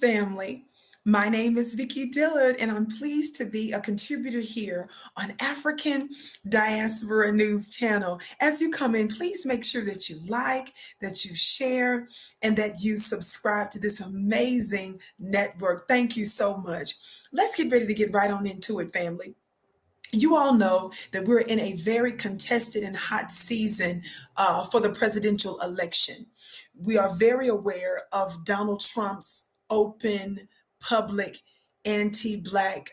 family. My name is Vicki Dillard, and I'm pleased to be a contributor here on African Diaspora News Channel. As you come in, please make sure that you like, that you share, and that you subscribe to this amazing network. Thank you so much. Let's get ready to get right on into it, family. You all know that we're in a very contested and hot season for the presidential election. We are very aware of Donald Trump's open, public, anti-Black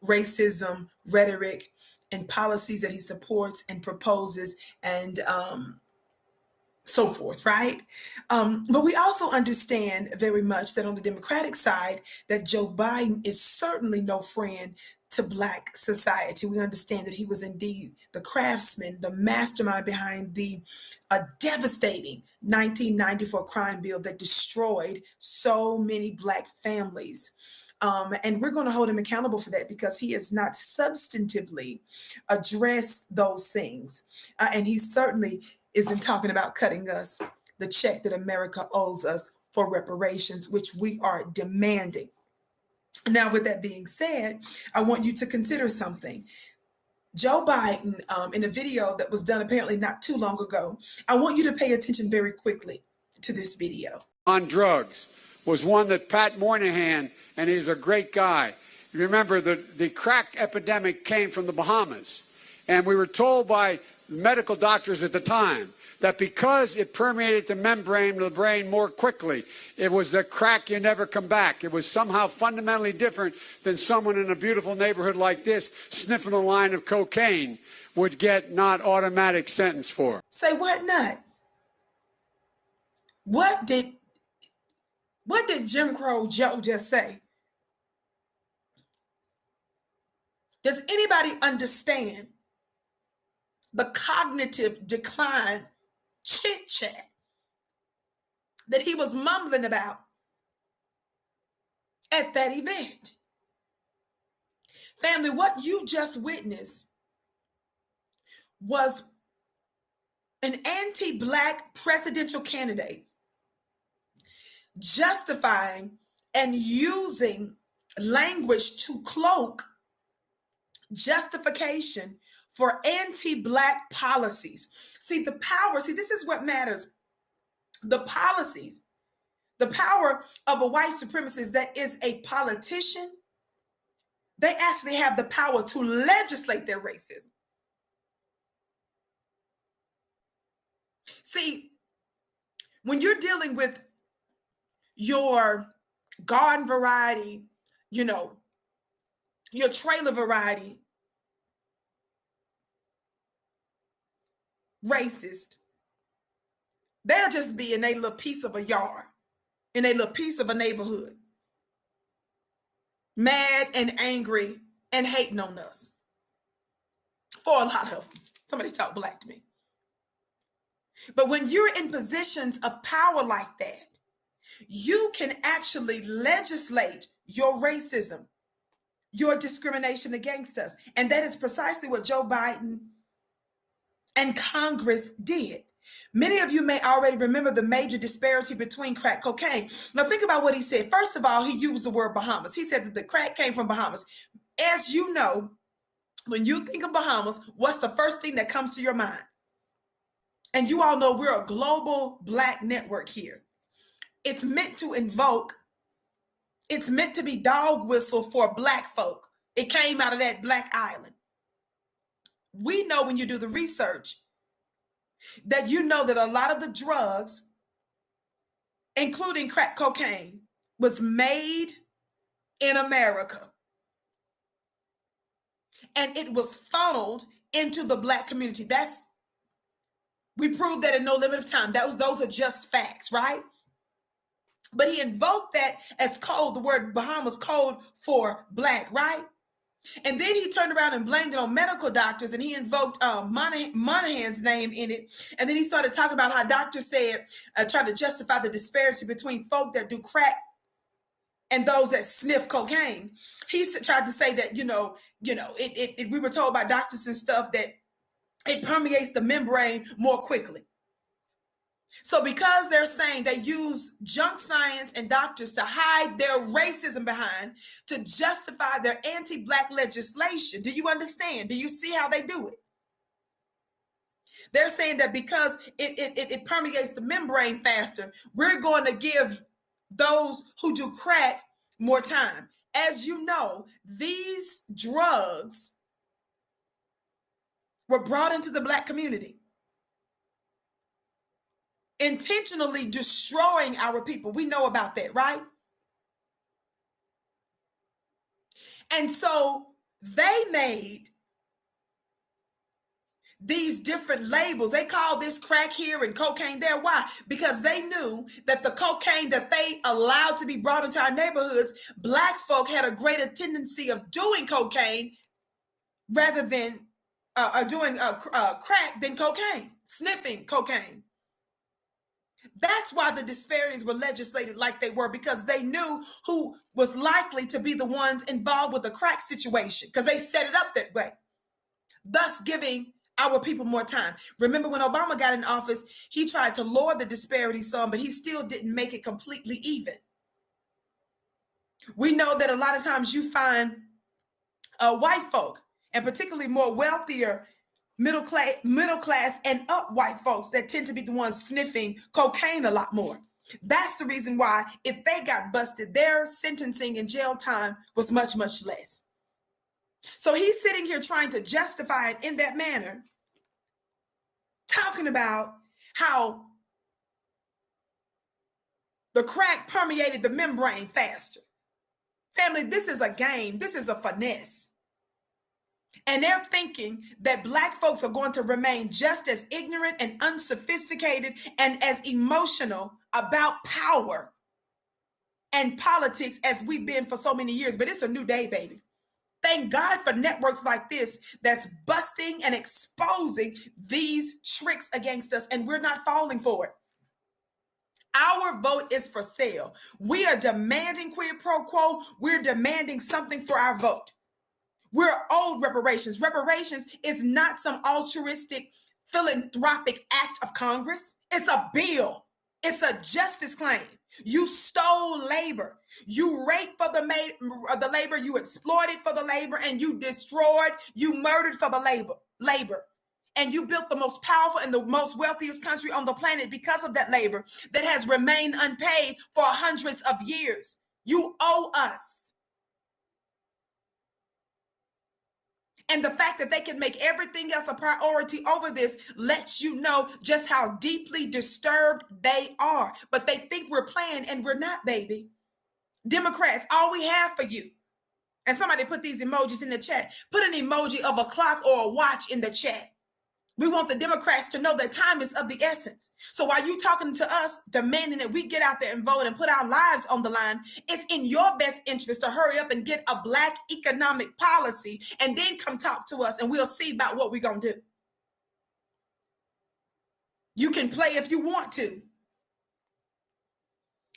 racism rhetoric and policies that he supports and proposes and so forth, right? But we also understand very much that on the Democratic side, that Joe Biden is certainly no friend to Black society. We understand that he was indeed the craftsman, the mastermind behind the devastating 1994 crime bill that destroyed so many Black families. And we're going to hold him accountable for that because he has not substantively addressed those things. And he certainly isn't talking about cutting us the check that America owes us for reparations, which we are demanding. Now, with that being said, I want you to consider something. Joe Biden, in a video that was done apparently not too long ago, I want you to pay attention very quickly to this video. On drugs was one that Pat Moynihan, and he's a great guy. You remember the crack epidemic came from the Bahamas, and we were told by medical doctors at the time that because it permeated the membrane of the brain more quickly, it was the crack you never come back. It was somehow fundamentally different than someone in a beautiful neighborhood like this sniffing a line of cocaine would get not automatic sentence for. Say what nut? What did Jim Crow Joe just say? Does anybody understand the cognitive decline chit-chat that he was mumbling about at that event? Family, what you just witnessed was an anti-Black presidential candidate justifying and using language to cloak justification for anti-Black policies. See, the power, this is what matters. The policies, the power of a white supremacist that is a politician, they actually have the power to legislate their racism. See, when you're dealing with your garden variety, your trailer variety racist, they'll just be in a little piece of a yard, in a little piece of a neighborhood, mad and angry and hating on us. For a lot of them. Somebody talk Black to me. But when you're in positions of power like that, you can actually legislate your racism, your discrimination against us. And that is precisely what Joe Biden and Congress did. Many of you may already remember the major disparity between crack cocaine. Now think about what he said. First of all, he used the word Bahamas. He said that the crack came from Bahamas. As you know, when you think of Bahamas, what's the first thing that comes to your mind? And you all know we're a global Black network here. It's meant to it's meant to be dog whistle for Black folk. It came out of that Black island. We know when you do the research that you know that a lot of the drugs, including crack cocaine, was made in America. And it was funneled into the Black community. We proved that in no limit of time. Those are just facts, right? But he invoked that as code, the word Bahamas code for Black, right? And then he turned around and blamed it on medical doctors, and he invoked Monahan's name in it. And then he started talking about how doctors said, trying to justify the disparity between folk that do crack and those that sniff cocaine. He tried to say that, we were told by doctors and stuff that it permeates the membrane more quickly. So because they're saying they use junk science and doctors to hide their racism behind, to justify their anti-Black legislation, do you understand? Do you see how they do it? They're saying that because it permeates the membrane faster, we're going to give those who do crack more time. As you know, these drugs were brought into the Black community, intentionally destroying our people. We know about that, right? And so they made these different labels. They call this crack here and cocaine there. Why? Because they knew that the cocaine that they allowed to be brought into our neighborhoods, Black folk had a greater tendency of doing cocaine rather than doing crack than cocaine, sniffing cocaine. That's why the disparities were legislated like they were, because they knew who was likely to be the ones involved with the crack situation, because they set it up that way, thus giving our people more time. Remember when Obama got in office, he tried to lower the disparity some, but he still didn't make it completely even. We know that a lot of times you find white folk, and particularly more wealthier middle class and up white folks, that tend to be the ones sniffing cocaine a lot more. That's the reason why if they got busted, their sentencing and jail time was much, much less. So he's sitting here trying to justify it in that manner, talking about how the crack permeated the membrane faster. Family, this is a game. This is a finesse. And they're thinking that Black folks are going to remain just as ignorant and unsophisticated and as emotional about power and politics as we've been for so many years. But it's a new day, baby. Thank God for networks like this that's busting and exposing these tricks against us, and we're not falling for it. Our vote is for sale. We are demanding quid pro quo. We're demanding something for our vote. We're owed reparations. Reparations is not some altruistic, philanthropic act of Congress. It's a bill. It's a justice claim. You stole labor. You raped for the labor. You exploited for the labor, and you destroyed, you murdered for the labor. And you built the most powerful and the most wealthiest country on the planet because of that labor that has remained unpaid for hundreds of years. You owe us. And the fact that they can make everything else a priority over this lets you know just how deeply disturbed they are. But they think we're playing, and we're not, baby. Democrats, all we have for you. And somebody put these emojis in the chat. Put an emoji of a clock or a watch in the chat. We want the Democrats to know that time is of the essence. So while you talking to us, demanding that we get out there and vote and put our lives on the line, it's in your best interest to hurry up and get a Black economic policy and then come talk to us, and we'll see about what we're going to do. You can play if you want to.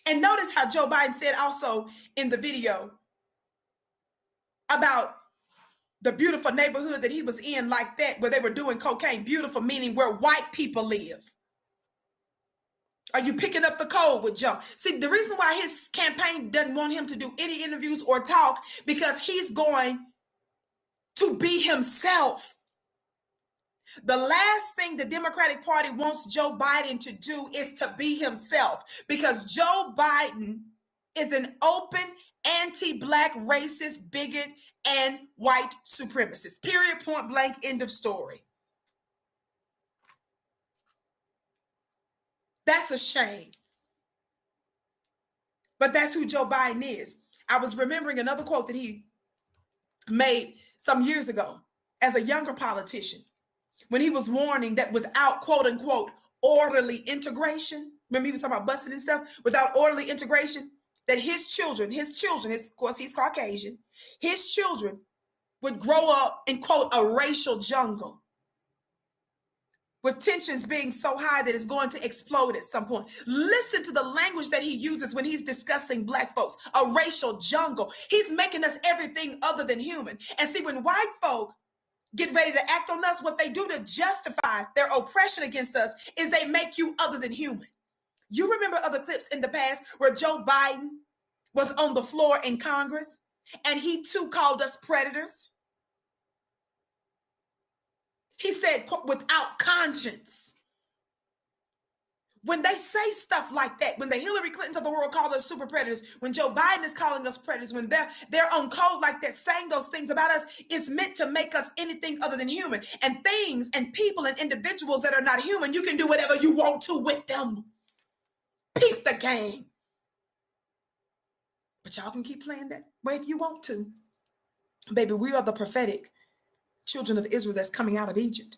And notice how Joe Biden said also in the video about the beautiful neighborhood that he was in, like that, where they were doing cocaine. Beautiful meaning where white people live. Are you picking up the code with Joe? See, the reason why his campaign doesn't want him to do any interviews or talk, because he's going to be himself. The last thing the Democratic Party wants Joe Biden to do is to be himself, because Joe Biden is an open anti-Black, racist, bigot, and white supremacist. Period, point blank, end of story. That's a shame. But that's who Joe Biden is. I was remembering another quote that he made some years ago as a younger politician, when he was warning that without, quote unquote, orderly integration, remember he was talking about busing and stuff, without orderly integration, that his children, of course he's Caucasian, his children would grow up in, quote, a racial jungle, with tensions being so high that it's going to explode at some point. Listen to the language that he uses when he's discussing Black folks, a racial jungle. He's making us everything other than human. And see, when white folk get ready to act on us, what they do to justify their oppression against us is they make you other than human. You remember other clips in the past where Joe Biden was on the floor in Congress and he too called us predators. He said, without conscience. When they say stuff like that, when the Hillary Clintons of the world call us super predators, when Joe Biden is calling us predators, when they're on code like that, saying those things about us, it's meant to make us anything other than human. And things and people and individuals that are not human, you can do whatever you want to with them. Peep the game. But y'all can keep playing that way if you want to. Baby, we are the prophetic children of Israel that's coming out of Egypt.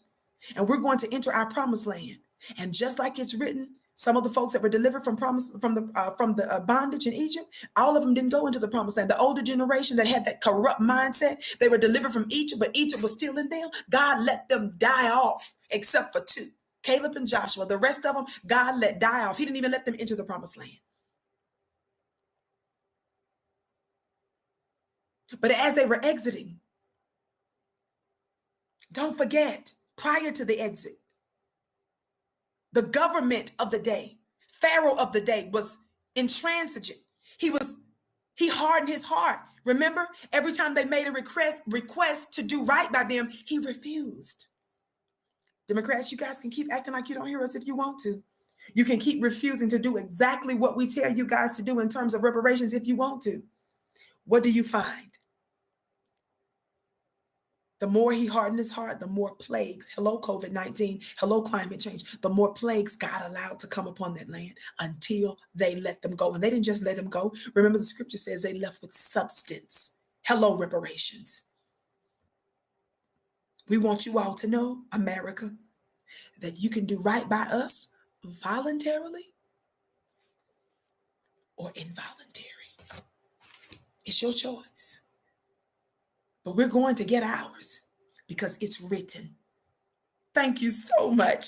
And we're going to enter our promised land. And just like it's written, some of the folks that were delivered from the bondage in Egypt, all of them didn't go into the promised land. The older generation that had that corrupt mindset, they were delivered from Egypt, but Egypt was still in them. God let them die off, except for 2, Caleb and Joshua. The rest of them, God let die off. He didn't even let them enter the promised land. But as they were exiting, don't forget, prior to the exit, the government of the day, Pharaoh of the day, was intransigent. He hardened his heart. Remember, every time they made a request to do right by them, he refused. Democrats, you guys can keep acting like you don't hear us if you want to. You can keep refusing to do exactly what we tell you guys to do in terms of reparations if you want to. What do you find? The more he hardened his heart, the more plagues, hello COVID-19, hello climate change, the more plagues God allowed to come upon that land until they let them go. And they didn't just let them go. Remember, the scripture says they left with substance. Hello, reparations. We want you all to know, America, that you can do right by us voluntarily or involuntary. It's your choice. But we're going to get ours because it's written. Thank you so much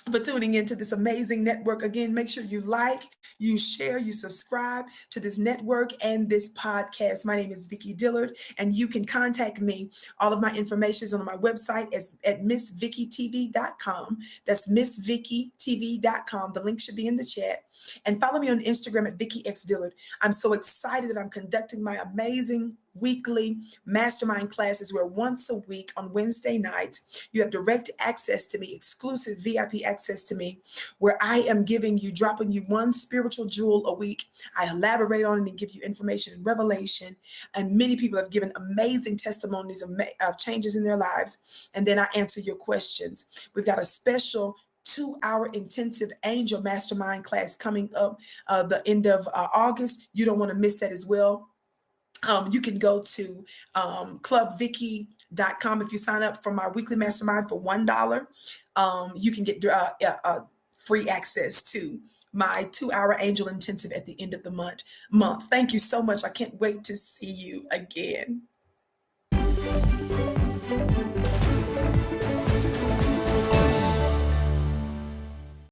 for tuning into this amazing network. Again, make sure you like, you share, you subscribe to this network and this podcast. My name is Vicki Dillard, and you can contact me. All of my information is on my website at MissVickiTV.com. That's MissVickiTV.com. The link should be in the chat. And follow me on Instagram at VickiXDillard. I'm so excited that I'm conducting my amazing weekly mastermind classes where once a week on Wednesday nights, you have direct access to me, exclusive VIP access to me, where I am dropping you one spiritual jewel a week. I elaborate on it and give you information and revelation. And many people have given amazing testimonies of changes in their lives. And then I answer your questions. We've got a special 2-hour intensive angel mastermind class coming up the end of August. You don't want to miss that as well. You can go to clubvicky.com. If you sign up for my weekly mastermind for $1, you can get free access to my 2-hour angel intensive at the end of the month. Thank you so much. I can't wait to see you again.